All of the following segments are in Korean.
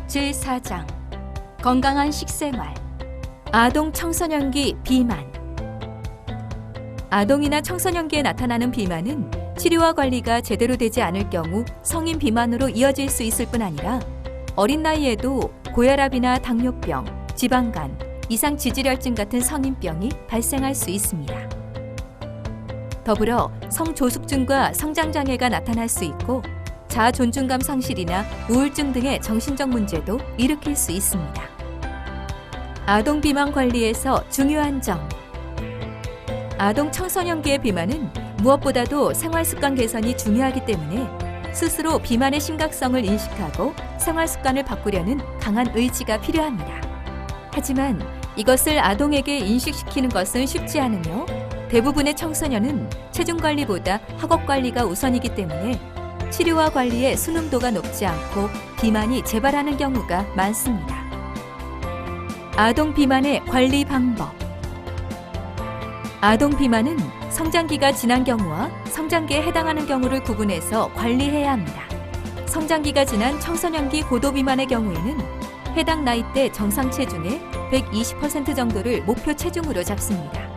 제4장 건강한 식생활. 아동 청소년기 비만. 아동이나 청소년기에 나타나는 비만은 치료와 관리가 제대로 되지 않을 경우 성인 비만으로 이어질 수 있을 뿐 아니라 어린 나이에도 고혈압이나 당뇨병, 지방간, 이상지질혈증 같은 성인병이 발생할 수 있습니다. 더불어 성조숙증과 성장장애가 나타날 수 있고 자아존중감 상실이나 우울증 등의 정신적 문제도 일으킬 수 있습니다. 아동 비만 관리에서 중요한 점. 아동 청소년기의 비만은 무엇보다도 생활습관 개선이 중요하기 때문에 스스로 비만의 심각성을 인식하고 생활습관을 바꾸려는 강한 의지가 필요합니다. 하지만 이것을 아동에게 인식시키는 것은 쉽지 않으며 대부분의 청소년은 체중 관리보다 학업 관리가 우선이기 때문에 치료와 관리의 순응도가 높지 않고 비만이 재발하는 경우가 많습니다. 아동 비만의 관리 방법. 아동 비만은 성장기가 지난 경우와 성장기에 해당하는 경우를 구분해서 관리해야 합니다. 성장기가 지난 청소년기 고도 비만의 경우에는 해당 나이대 정상 체중의 120% 정도를 목표 체중으로 잡습니다.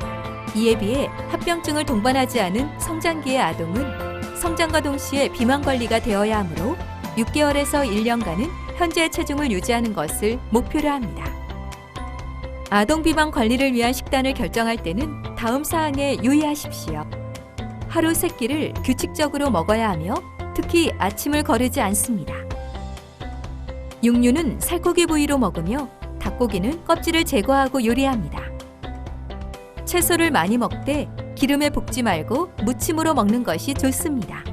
이에 비해 합병증을 동반하지 않은 성장기의 아동은 성장과 동시에 비만 관리가 되어야 하므로 6개월에서 1년간은 현재의 체중을 유지하는 것을 목표로 합니다. 아동 비만 관리를 위한 식단을 결정할 때는 다음 사항에 유의하십시오. 하루 3끼를 규칙적으로 먹어야 하며 특히 아침을 거르지 않습니다. 육류는 살코기 부위로 먹으며 닭고기는 껍질을 제거하고 요리합니다. 채소를 많이 먹되 기름에 볶지 말고 무침으로 먹는 것이 좋습니다.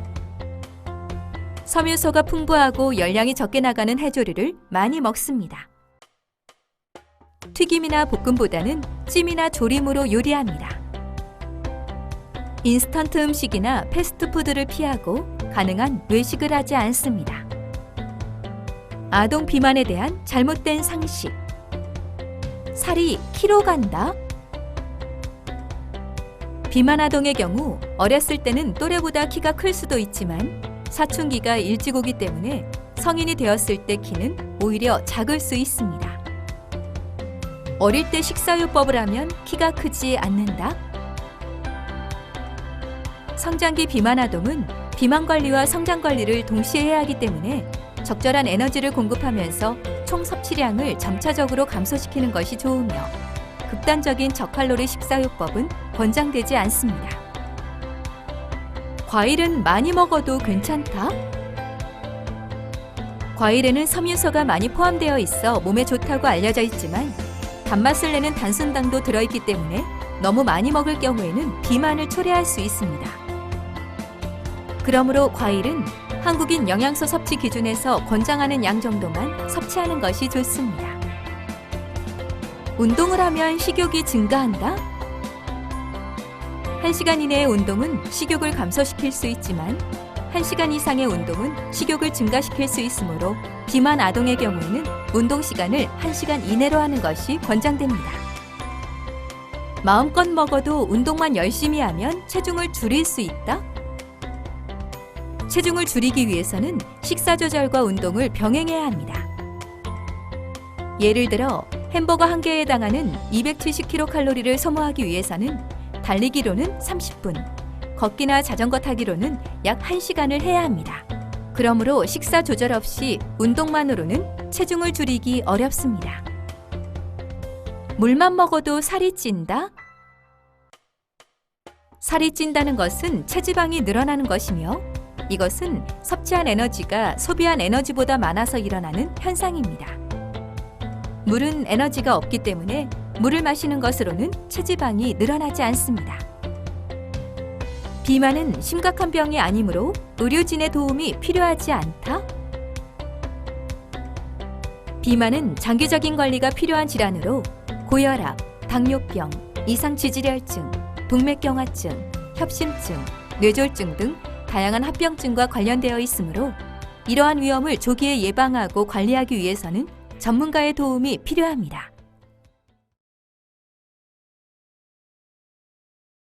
섬유소가 풍부하고 열량이 적게 나가는 해조류를 많이 먹습니다. 튀김이나 볶음보다는 찜이나 조림으로 요리합니다. 인스턴트 음식이나 패스트푸드를 피하고 가능한 외식을 하지 않습니다. 아동 비만에 대한 잘못된 상식. 살이 키로 간다? 비만 아동의 경우 어렸을 때는 또래보다 키가 클 수도 있지만 사춘기가 일찍 오기 때문에 성인이 되었을 때 키는 오히려 작을 수 있습니다. 어릴 때 식사요법을 하면 키가 크지 않는다? 성장기 비만 아동은 비만 관리와 성장 관리를 동시에 해야 하기 때문에 적절한 에너지를 공급하면서 총 섭취량을 점차적으로 감소시키는 것이 좋으며 극단적인 저칼로리 식사요법은 권장되지 않습니다. 과일은 많이 먹어도 괜찮다? 과일에는 섬유소가 많이 포함되어 있어 몸에 좋다고 알려져 있지만 단맛을 내는 단순당도 들어있기 때문에 너무 많이 먹을 경우에는 비만을 초래할 수 있습니다. 그러므로 과일은 한국인 영양소 섭취 기준에서 권장하는 양 정도만 섭취하는 것이 좋습니다. 운동을 하면 식욕이 증가한다? 1시간 이내의 운동은 식욕을 감소시킬 수 있지만 1시간 이상의 운동은 식욕을 증가시킬 수 있으므로 비만 아동의 경우에는 운동 시간을 1시간 이내로 하는 것이 권장됩니다. 마음껏 먹어도 운동만 열심히 하면 체중을 줄일 수 있다? 체중을 줄이기 위해서는 식사 조절과 운동을 병행해야 합니다. 예를 들어 햄버거 한 개에 해당하는 270kcal를 소모하기 위해서는 달리기로는 30분, 걷기나 자전거 타기로는 약 1시간을 해야 합니다. 그러므로 식사 조절 없이 운동만으로는 체중을 줄이기 어렵습니다. 물만 먹어도 살이 찐다? 살이 찐다는 것은 체지방이 늘어나는 것이며 이것은 섭취한 에너지가 소비한 에너지보다 많아서 일어나는 현상입니다. 물은 에너지가 없기 때문에 물을 마시는 것으로는 체지방이 늘어나지 않습니다. 비만은 심각한 병이 아니므로 의료진의 도움이 필요하지 않다? 비만은 장기적인 관리가 필요한 질환으로 고혈압, 당뇨병, 이상지질혈증, 동맥경화증, 협심증, 뇌졸중 등 다양한 합병증과 관련되어 있으므로 이러한 위험을 조기에 예방하고 관리하기 위해서는 전문가의 도움이 필요합니다.